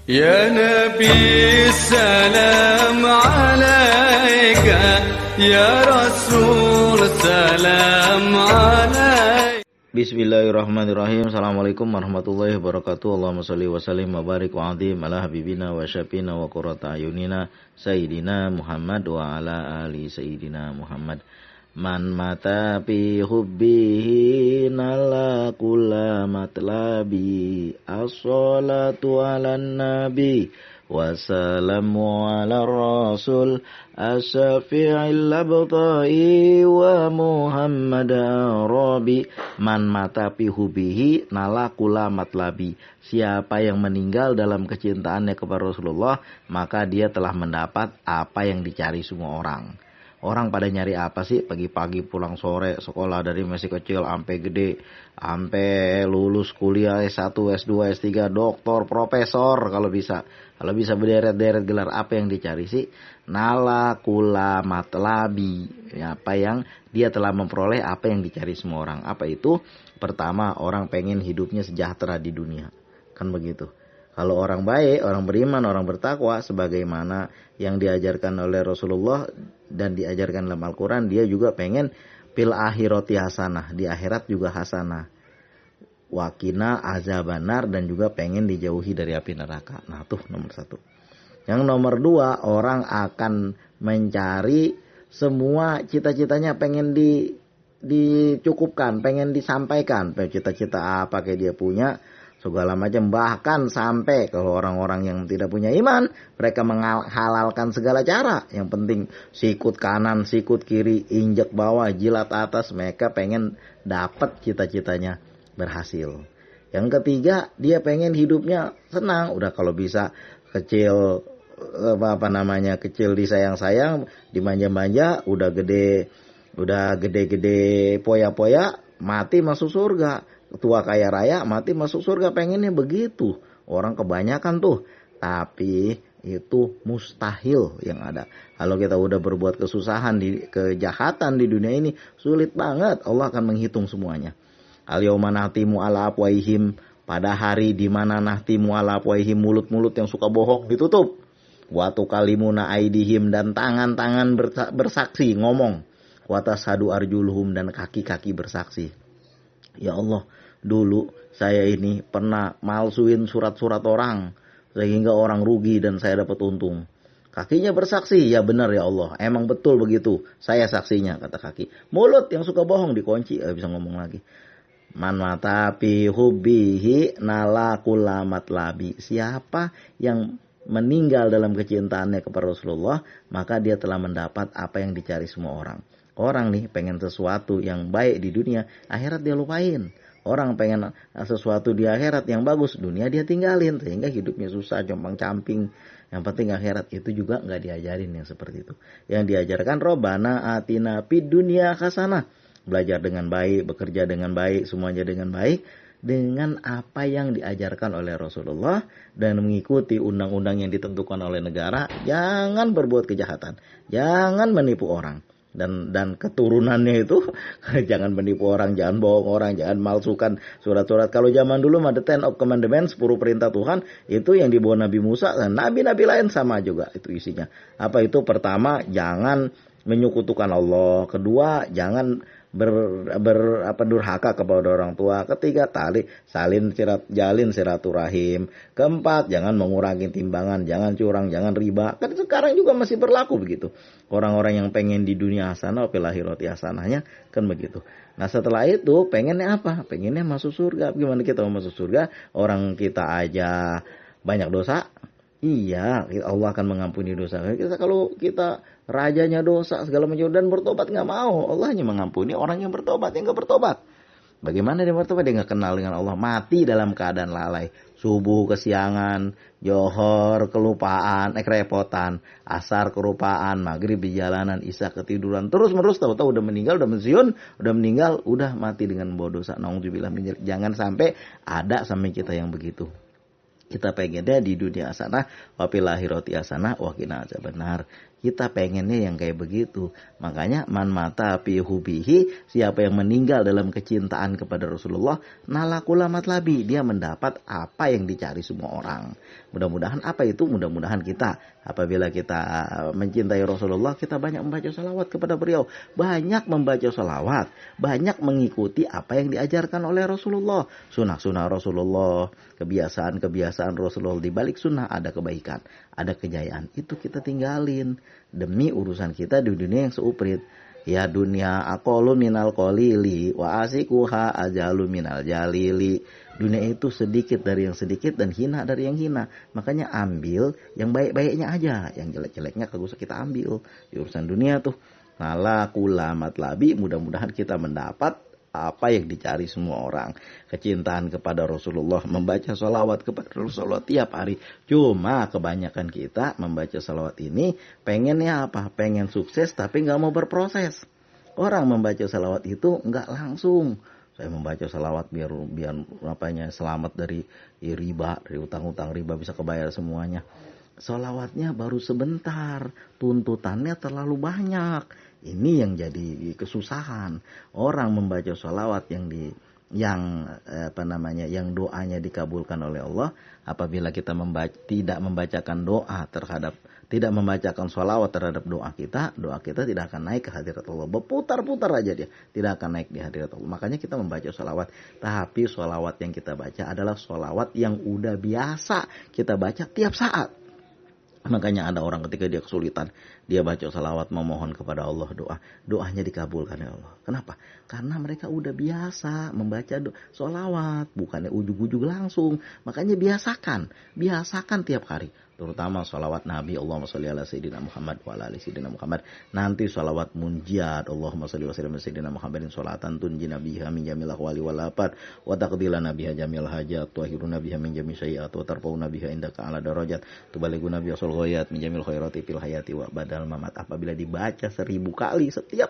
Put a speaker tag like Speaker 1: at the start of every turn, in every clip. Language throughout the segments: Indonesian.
Speaker 1: Ya Nabi salam alaika, Ya Rasul salam alaika.
Speaker 2: Bismillahirrahmanirrahim. Assalamualaikum warahmatullahi wabarakatuh. Allahumma salli wa sallim wa barik wa azim ala habibina wa syafina wa qurrata ayunina Sayyidina Muhammad wa ala ali Sayyidina Muhammad. Man mata fi hubbihi nala kulla matlabi, as-salatu ala nabi wassalamu ala rasul as-syafi'il abtai wa Muhammad arabi. Man mata fi hubbihi nala kulla matlabi, siapa yang meninggal dalam kecintaannya kepada Rasulullah, maka dia telah mendapat apa yang dicari semua orang. Orang pada nyari apa sih? Pagi-pagi pulang sore sekolah dari masih kecil sampai gede, sampai lulus kuliah S1, S2, S3, doktor, profesor kalau bisa. Kalau bisa berderet-deret gelar, apa yang dicari sih? Nala kula matlabi, apa yang dia telah memperoleh, apa yang dicari semua orang. Apa itu? Pertama, orang pengen hidupnya sejahtera di dunia. Kan begitu. Kalau orang baik, orang beriman, orang bertakwa, sebagaimana yang diajarkan oleh Rasulullah dan diajarkan dalam Al-Quran, dia juga pengen fil akhirati hasanah, di akhirat juga hasanah. Wakina azabannar, dan juga pengen dijauhi dari api neraka. Nah tuh nomor satu. Yang nomor dua, orang akan mencari semua cita-citanya pengen dicukupkan, pengen disampaikan. Cita-cita apa kayak dia punya, segala macam, bahkan sampai kalau orang-orang yang tidak punya iman, mereka menghalalkan segala cara. Yang penting sikut kanan, sikut kiri, injek bawah, jilat atas, mereka pengen dapat cita-citanya berhasil. Yang ketiga, dia pengen hidupnya senang. Udah kalau bisa kecil kecil disayang-sayang, dimanja-manja, udah gede-gede poya-poya, mati masuk surga. Tua kaya raya, mati masuk surga, pengennya begitu. Orang kebanyakan tuh. Tapi itu mustahil yang ada. Kalau kita udah berbuat kesusahan, kejahatan di dunia ini, sulit banget. Allah akan menghitung semuanya. Al-yawma nahtimu ala afwaihim, pada hari di mana nahtimu ala afwaihim, mulut-mulut yang suka bohong ditutup. Wa tukallimuna aidihim, dan tangan-tangan bersaksi, ngomong. Wa tashhadu arjuluhum, dan kaki-kaki bersaksi. Ya Allah, dulu saya ini pernah malsuin surat-surat orang sehingga orang rugi dan saya dapat untung. Kakinya bersaksi, ya benar ya Allah, emang betul begitu, saya saksinya, kata kaki. Mulut yang suka bohong dikunci, gak bisa ngomong lagi. Man mata fi hubbihi nala kulla matlabi, siapa yang meninggal dalam kecintaannya kepada Rasulullah, maka dia telah mendapat apa yang dicari semua orang. Orang nih pengen sesuatu yang baik di dunia, akhirat dia lupain. Orang pengen sesuatu di akhirat yang bagus, dunia dia tinggalin. Sehingga hidupnya susah, compang-camping. Yang penting akhirat, itu juga gak diajarin yang seperti itu. Yang diajarkan Robbana atina fid dunya hasanah. Belajar dengan baik, bekerja dengan baik, semuanya dengan baik. Dengan apa yang diajarkan oleh Rasulullah. Dan mengikuti undang-undang yang ditentukan oleh negara. Jangan berbuat kejahatan. Jangan menipu orang. Dan keturunannya itu jangan menipu orang, jangan bohong orang, jangan malsukan surat-surat. Kalau zaman dulu ada 10 of Commandments, 10 perintah Tuhan, itu yang dibawa Nabi Musa dan nabi-nabi lain sama juga itu isinya. Apa itu? Pertama, jangan menyekutukan Allah. Kedua, jangan durhaka kepada orang tua. Ketiga, jalin silaturahim. Keempat, jangan mengurangi timbangan, jangan curang, jangan riba. Kan sekarang juga masih berlaku begitu. Orang-orang yang pengen di dunia hasanah, fil akhirati hasanahnya kan begitu. Nah setelah itu pengennya apa? Pengennya masuk surga. Gimana kita mau masuk surga? Orang kita aja banyak dosa. Iya, Allah akan mengampuni dosa. Kalau kita rajanya dosa segala macam dan bertobat nggak mau, Allah hanya mengampuni orang yang bertobat, yang nggak bertobat. Bagaimana dia bertobat? Dia nggak kenal dengan Allah, mati dalam keadaan lalai. Subuh kesiangan, johor kelupaan, kerepotan, asar kelupaan, maghrib di jalanan, isya ketiduran, terus menerus, tahu-tahu udah meninggal, udah pensiun, udah meninggal, udah mati dengan membawa dosa. Nauzubillah min dzalik. Jangan sampai ada sampai kita yang begitu. Kita pengennya di dunia hasanah, wa fil akhirati hasanah, wa qina adzabannar. Kita pengennya yang kayak begitu. Makanya man mata fi hubihi, siapa yang meninggal dalam kecintaan kepada Rasulullah, nalakula matlabi, dia mendapat apa yang dicari semua orang. Mudah-mudahan apa itu? Mudah-mudahan kita apabila kita mencintai Rasulullah, kita banyak membaca salawat kepada beliau, banyak membaca salawat, banyak mengikuti apa yang diajarkan oleh Rasulullah, sunnah-sunnah Rasulullah, kebiasaan-kebiasaan Rasulullah. Di balik sunnah ada kebaikan, ada kejayaan. Itu kita tinggalin demi urusan kita di dunia yang seuprit. Ya dunia aqallu minal qalili wa asikuha ajalu minal jalili. Dunia itu sedikit dari yang sedikit dan hina dari yang hina. Makanya ambil yang baik-baiknya aja, yang jelek-jeleknya kagak usah kita ambil. Di urusan dunia tuh nala kula matlabi, mudah-mudahan kita mendapat apa yang dicari semua orang. Kecintaan kepada Rasulullah, membaca salawat kepada Rasulullah tiap hari. Cuma kebanyakan kita membaca salawat ini pengennya apa? Pengen sukses tapi nggak mau berproses. Orang membaca salawat itu nggak langsung. Saya membaca salawat biar apanya selamat dari riba, dari utang-utang riba, bisa kebayar semuanya. Salawatnya baru sebentar, tuntutannya terlalu banyak. Ini yang jadi kesusahan. Orang membaca salawat yang doanya dikabulkan oleh Allah, apabila kita tidak membacakan tidak membacakan salawat terhadap doa kita tidak akan naik ke hadirat Allah. Berputar-putar aja dia, tidak akan naik di hadirat Allah. Makanya kita membaca salawat, tapi salawat yang kita baca adalah salawat yang udah biasa kita baca tiap saat. Makanya ada orang ketika dia kesulitan, dia baca salawat memohon kepada Allah, doanya dikabulkan oleh Allah. Kenapa? Karena mereka udah biasa membaca salawat, bukannya ujug-ujug langsung. Makanya biasakan tiap hari. Terutama salawat Nabi, Allahumma sholli ala sayyidina Muhammad wa ala ali sayyidina Muhammad. Nanti salawat munjat, Allahumma sholli wa sallim ala sayyidina Muhammadin sholatan tunjina biha min jamil ahwali wal afat wa taqdilana biha jamil hajat wa hiruna biha min jami syai'at wa tarfauna biha indaka ala darajat tubaliguna biha sul ghayat min jamil khairati fil hayati wa badal mamat. Apabila dibaca 1000 kali setiap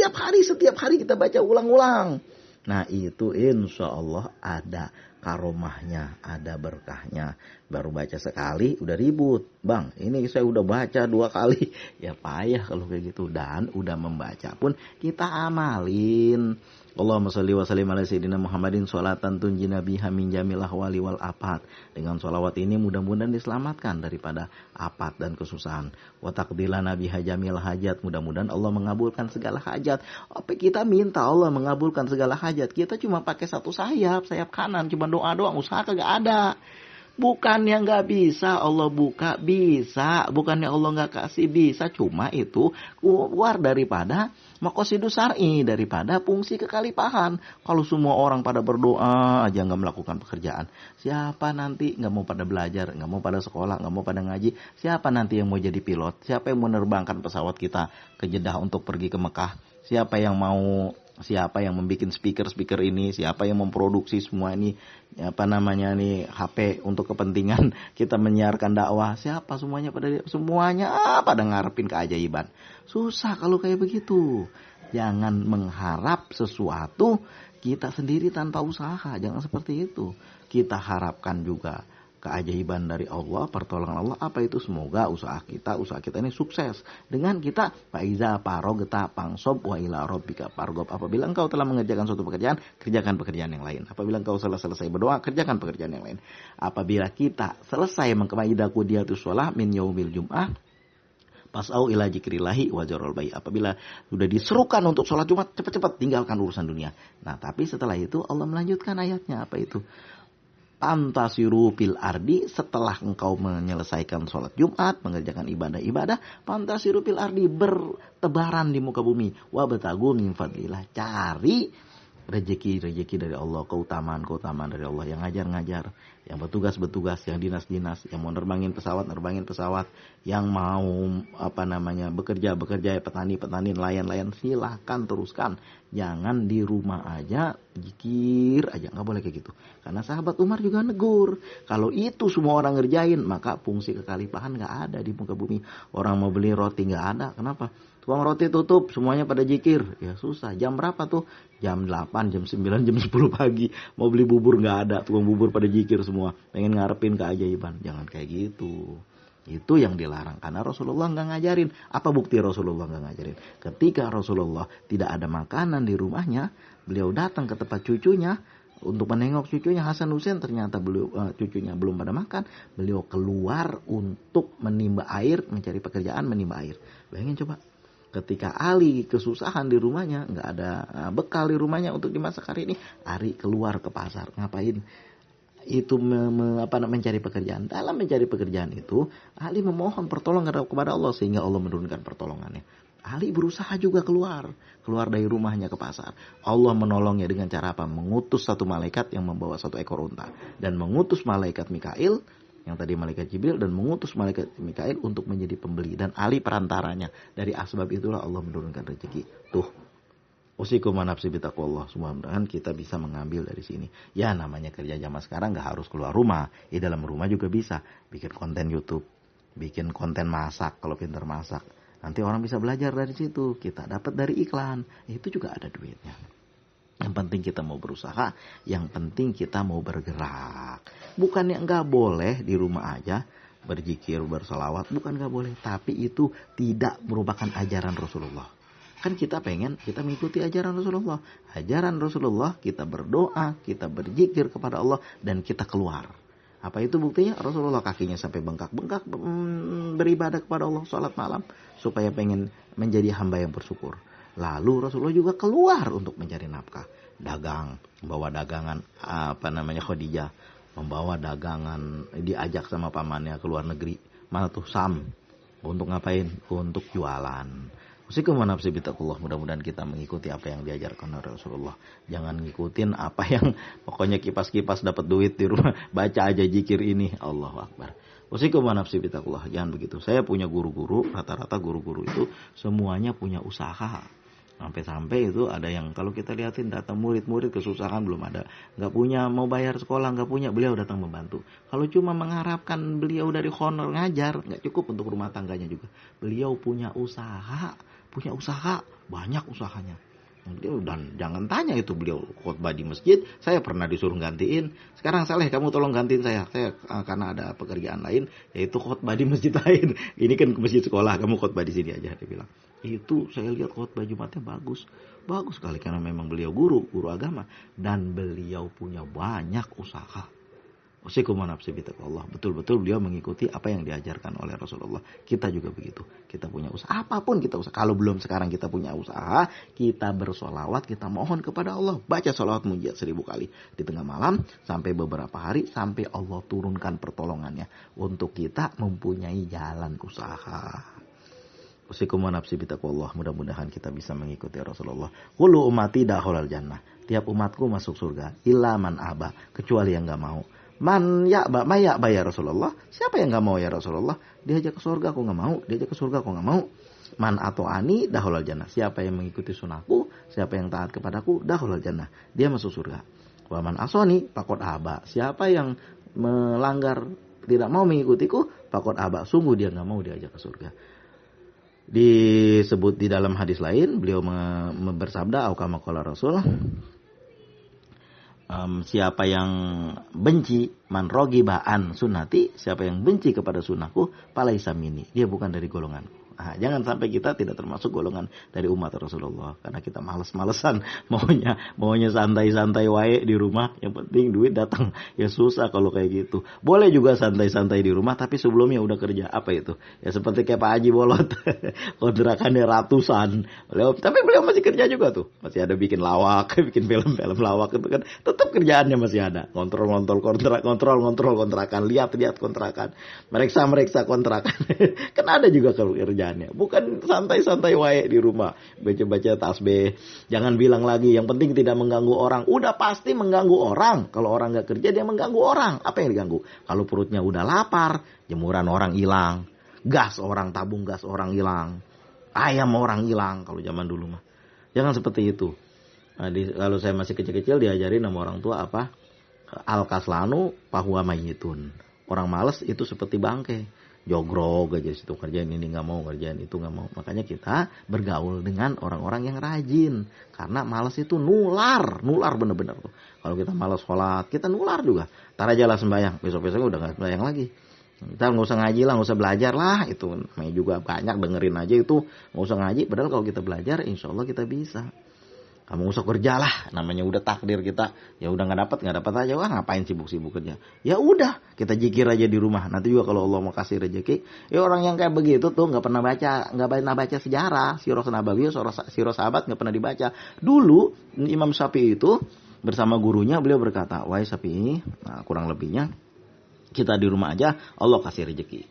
Speaker 2: hari kita baca ulang-ulang. Nah itu insya Allah ada karomahnya, ada berkahnya. Baru baca sekali udah ribut, bang ini saya udah baca 2 kali. Ya payah kalau kayak gitu. Dan udah membaca pun kita amalin. Allahumma sholli wa sallim ala sayyidina Muhammadin sholatan tunjina biha min jamil ahwali wal afat. Dengan sholawat ini mudah-mudahan diselamatkan daripada afat dan kesusahan. Wa taqdilana biha jamil hajat. Mudah-mudahan Allah mengabulkan segala hajat. Apa kita minta Allah mengabulkan segala hajat? Kita cuma pakai satu sayap kanan, cuma doa doang, usaha kagak ada. Bukannya nggak bisa Allah buka, bisa. Bukannya Allah nggak kasih, bisa. Cuma itu keluar daripada maqasidus syar'i, daripada fungsi kekalipahan. Kalau semua orang pada berdoa aja nggak melakukan pekerjaan, siapa nanti nggak mau pada belajar, nggak mau pada sekolah, nggak mau pada ngaji? Siapa nanti yang mau jadi pilot? Siapa yang mau menerbangkan pesawat kita ke Jeddah untuk pergi ke Mekah? Siapa yang membuat speaker ini, siapa yang memproduksi semua ini, HP untuk kepentingan kita menyiarkan dakwah, siapa semuanya pada ngarepin keajaiban. Susah kalau kayak begitu. Jangan mengharap sesuatu kita sendiri tanpa usaha, jangan seperti itu. Kita harapkan juga keajaiban dari Allah, pertolongan Allah. Apa itu? Semoga usaha kita ini sukses. Dengan kita faiza parogta pangsob wa ila rabbika pargob. Apabila engkau telah mengerjakan suatu pekerjaan, kerjakan pekerjaan yang lain. Apabila engkau selesai berdoa, kerjakan pekerjaan yang lain. Apabila kita selesai mengkemaidah qudiyatus shalah min yaumil jum'ah, pasau ila zikrillahi wa jarul bai. Apabila sudah diserukan untuk sholat Jumat, cepat-cepat tinggalkan urusan dunia. Nah, tapi setelah itu Allah melanjutkan ayatnya. Apa itu? Pantasiru fil ardi, setelah engkau menyelesaikan sholat Jumat, mengerjakan ibadah-ibadah, pantasiru fil ardi, bertebaran di muka bumi, wabtagu min fadlillah, cari rezeki dari Allah, keutamaan dari Allah, yang ngajar, yang bertugas, yang dinas, yang mau nerbangin pesawat, yang mau bekerja, petani, nelayan, silahkan teruskan. Jangan di rumah aja, zikir aja, nggak boleh kayak gitu. Karena sahabat Umar juga negur, kalau itu semua orang ngerjain, maka fungsi kekalipahan nggak ada di muka bumi. Orang mau beli roti nggak ada, kenapa? Tukang roti tutup, semuanya pada zikir. Ya susah. Jam berapa tuh? Jam 8, jam 9, jam 10 pagi. Mau beli bubur nggak ada, tukang bubur pada zikir semua. Pengen ngarepin keajaiban. Jangan kayak gitu. Itu yang dilarang. Karena Rasulullah nggak ngajarin. Apa bukti Rasulullah nggak ngajarin? Ketika Rasulullah tidak ada makanan di rumahnya, beliau datang ke tempat cucunya untuk menengok cucunya Hasan Husain. Ternyata beliau cucunya belum pada makan. Beliau keluar untuk menimba air, mencari pekerjaan menimba air. Bayangin coba. Ketika Ali kesusahan di rumahnya, nggak ada bekal di rumahnya untuk dimasak hari ini, Ali keluar ke pasar. Ngapain? Itu mencari pekerjaan. Dalam mencari pekerjaan itu, Ali memohon pertolongan kepada Allah sehingga Allah menurunkan pertolongannya. Ali berusaha juga keluar dari rumahnya ke pasar. Allah menolongnya dengan cara apa? Mengutus satu malaikat yang membawa satu ekor unta dan mengutus malaikat Mikail yang tadi malaikat Jibril dan mengutus malaikat Mikail untuk menjadi pembeli dan Ali perantaranya. Dari asbab itulah Allah menurunkan rezeki. Tuh. Usikum nafsi bitaqwallah. Mudah-mudahan kita bisa mengambil dari sini. Ya namanya kerja zaman sekarang gak harus keluar rumah. Di dalam rumah juga bisa. Bikin konten YouTube. Bikin konten masak kalau pintar masak. Nanti orang bisa belajar dari situ. Kita dapat dari iklan. Itu juga ada duitnya. Yang penting kita mau berusaha. Yang penting kita mau bergerak. Bukannya gak boleh di rumah aja berzikir, bersalawat. Bukan gak boleh. Tapi itu tidak merupakan ajaran Rasulullah. Kan kita pengen kita mengikuti ajaran Rasulullah. Ajaran Rasulullah kita berdoa, kita berzikir kepada Allah dan kita keluar. Apa itu buktinya? Rasulullah kakinya sampai bengkak-bengkak beribadah kepada Allah salat malam supaya pengen menjadi hamba yang bersyukur. Lalu Rasulullah juga keluar untuk mencari nafkah, dagang, membawa dagangan Khadijah, membawa dagangan diajak sama pamannya ke luar negeri. Mana tuh Sam? Untuk ngapain? Untuk jualan. Usikum nafsi bitaqwallah. Mudah-mudahan kita mengikuti apa yang diajarkan oleh Rasulullah. Jangan ngikutin apa yang pokoknya kipas-kipas dapat duit di rumah. Baca aja zikir ini. Allahu Akbar. Usikum nafsi bitaqwallah. Jangan begitu. Saya punya guru-guru. Rata-rata guru-guru itu semuanya punya usaha. Sampai-sampai itu ada yang kalau kita lihatin datang murid-murid kesusahan belum ada. Nggak punya mau bayar sekolah, nggak punya. Beliau datang membantu. Kalau cuma mengharapkan beliau dari honor ngajar, nggak cukup untuk rumah tangganya juga. Beliau punya usaha. Banyak usahanya. Dan jangan tanya itu beliau khutbah di masjid, saya pernah disuruh gantiin. Sekarang Saleh kamu tolong gantiin saya karena ada pekerjaan lain, yaitu khutbah di masjid lain. Ini kan ke masjid sekolah, kamu khutbah di sini aja, dia bilang. Itu saya lihat khutbah Jumatnya bagus sekali karena memang beliau guru agama dan beliau punya banyak usaha. Usikum nafsi bitaqwallah. Betul-betul beliau mengikuti apa yang diajarkan oleh Rasulullah. Kita juga begitu. Kita punya usaha. Apapun kita usaha. Kalau belum sekarang kita punya usaha, kita bersolawat, kita mohon kepada Allah. Baca solawat mujiat 1000 kali. Di tengah malam, sampai beberapa hari, sampai Allah turunkan pertolongannya. Untuk kita mempunyai jalan usaha. Usikum nafsi bitaqwallah. Mudah-mudahan kita bisa mengikuti Rasulullah. Kullu ummati dakhulal jannah. Tiap umatku masuk surga. Illa man aba. Kecuali yang gak mau. Man ya'ba, ma ya'ba ya Rasulullah. Siapa yang gak mau ya Rasulullah? Diajak ke surga aku gak mau. Diajak ke surga aku gak mau. Man atau ani dahulal jannah. Siapa yang mengikuti sunahku, siapa yang taat kepadaku, dahulal jannah. Dia masuk surga. Wa man asoni pakot aba. Siapa yang melanggar, tidak mau mengikutiku, pakot aba. Sungguh dia gak mau diajak ke surga. Disebut di dalam hadis lain, beliau bersabda, au kama qala Rasul, siapa yang benci man rogiba an sunnati, siapa yang benci kepada sunnahku, palaisa minni, dia bukan dari golonganku. Nah, jangan sampai kita tidak termasuk golongan dari umat Rasulullah karena kita malas-malesan, maunya santai-santai wae di rumah, yang penting duit datang. Ya susah kalau kayak gitu. Boleh juga santai-santai di rumah tapi sebelumnya udah kerja. Apa itu? Ya seperti kayak Pak Haji Bolot. Kontrakannya ratusan. Tapi beliau masih kerja juga tuh. Masih ada bikin lawak, bikin film-film lawak itu kan. Tetap kerjaannya masih ada. Kontrol kontrakan, lihat kontrakan. Meriksa kontrakan. Kan ada juga kerjaan. Bukan santai-santai wae di rumah baca-baca tasbih. Jangan bilang lagi yang penting tidak mengganggu orang. Udah pasti mengganggu orang. Kalau orang gak kerja dia mengganggu orang. Apa yang diganggu? Kalau perutnya udah lapar, jemuran orang hilang, tabung gas orang hilang, ayam orang hilang kalau zaman dulu mah. Jangan seperti itu. Kalau saya masih kecil-kecil diajarin sama orang tua apa? Al-kaslanu fahuwa mayyitun. Orang malas itu seperti bangke. Jogrog aja situ, kerjain ini nggak mau, kerjain itu nggak mau. Makanya kita bergaul dengan orang-orang yang rajin, karena malas itu nular bener-bener tuh. Kalau kita malas sholat, kita nular juga. Tar aja lah sembahyang, besok-besoknya udah nggak sembahyang lagi. Kita nggak usah ngaji lah, nggak usah belajar lah. Itu namanya juga banyak, dengerin aja itu. Nggak usah ngaji, padahal kalau kita belajar, insya Allah kita bisa. Kamu nggak usah kerja lah, namanya udah takdir kita. Ya udah nggak dapat aja. Wah ngapain sibuk-sibuk kerja? Ya udah, kita zikir aja di rumah. Nanti juga kalau Allah mau kasih rezeki. Ya orang yang kayak begitu tuh nggak pernah baca sejarah. Sirah Nabawi, sirah sahabat nggak pernah dibaca. Dulu Imam Syafi'i itu bersama gurunya, beliau berkata, wahai Syafi'i, nah, kurang lebihnya kita di rumah aja, Allah kasih rezeki.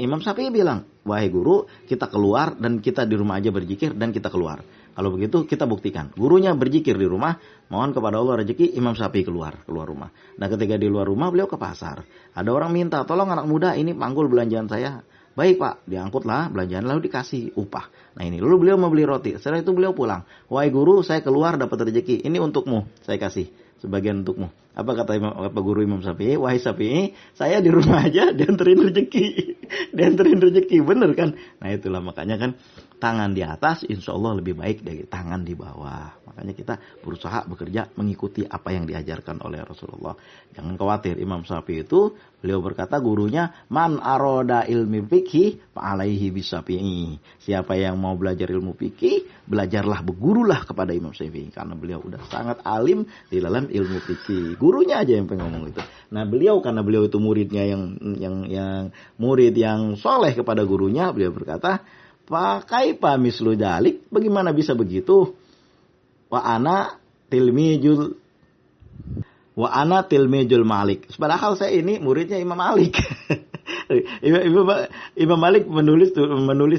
Speaker 2: Imam Syafi'i bilang, wahai guru, kita keluar dan kita di rumah aja berzikir dan kita keluar. Kalau begitu kita buktikan. Gurunya berzikir di rumah, mohon kepada Allah rezeki, Imam Syafi'i keluar rumah. Nah ketika di luar rumah, beliau ke pasar. Ada orang minta, tolong anak muda ini panggul belanjaan saya. Baik pak, diangkutlah belanjaan lalu dikasih upah. Nah ini, lalu beliau membeli roti. Setelah itu beliau pulang. Wahai guru, saya keluar dapat rezeki. Ini untukmu, saya kasih. Sebagian untukmu. Apa kata guru Imam Syafi'i? Wahai Syafi'i, saya di rumah aja dianterin rezeki. Bener kan? Nah itulah makanya kan tangan di atas insya Allah lebih baik dari tangan di bawah. Makanya kita berusaha bekerja mengikuti apa yang diajarkan oleh Rasulullah. Jangan khawatir, Imam Syafi'i itu beliau berkata gurunya, man aroda ilmi fikih fa'alaihi bisyafi'i. Siapa yang mau belajar ilmu fikih, belajarlah, bergurulah kepada Imam Syafi'i. Karena beliau udah sangat alim di dalam ilmu fikih. Gurunya aja yang pengen ngomong itu. Nah beliau, karena beliau itu muridnya yang murid yang soleh kepada gurunya, beliau berkata, pakai mislu dalik, bagaimana bisa begitu? Wa ana tilmijul Malik. Padahal saya ini muridnya Imam Malik. Imam Malik menulis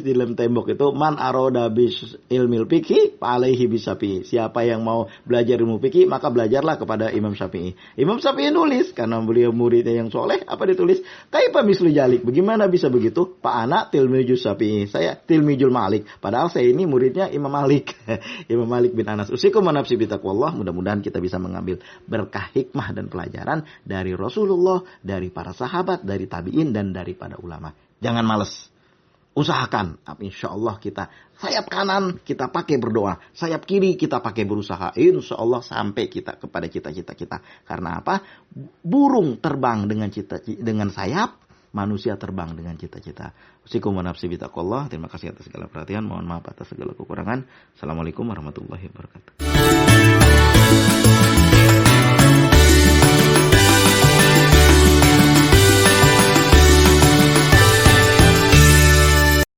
Speaker 2: di dalam tembok itu, man aroda bis ilmil fikih alaihi bisyafi'i. Siapa yang mau belajar ilmu fikih maka belajarlah kepada Imam Syafi'i. Imam Syafi'i nulis karena beliau muridnya yang soleh, apa ditulis? Kaifa mislu jalik. Bagaimana bisa begitu? Pak anak tilmijul Syafi'i. Saya tilmijul Malik. Padahal saya ini muridnya Imam Malik. Imam Malik bin Anas. Usikum wa nafsi bitaqwallah. Mudah-mudahan kita bisa mengambil berkah hikmah dan pelajaran dari Rasulullah, dari para sahabat, dari tabi'in dan daripada ulama. Jangan males. Usahakan. Insya Allah kita sayap kanan kita pakai berdoa. Sayap kiri kita pakai berusaha. Insya Allah sampai kita kepada cita-cita kita. Karena apa? Burung terbang dengan sayap. Manusia terbang dengan cita-cita. Usikum wa nafsi bitaqwallah. Terima kasih atas segala perhatian. Mohon maaf atas segala kekurangan. Assalamualaikum warahmatullahi wabarakatuh.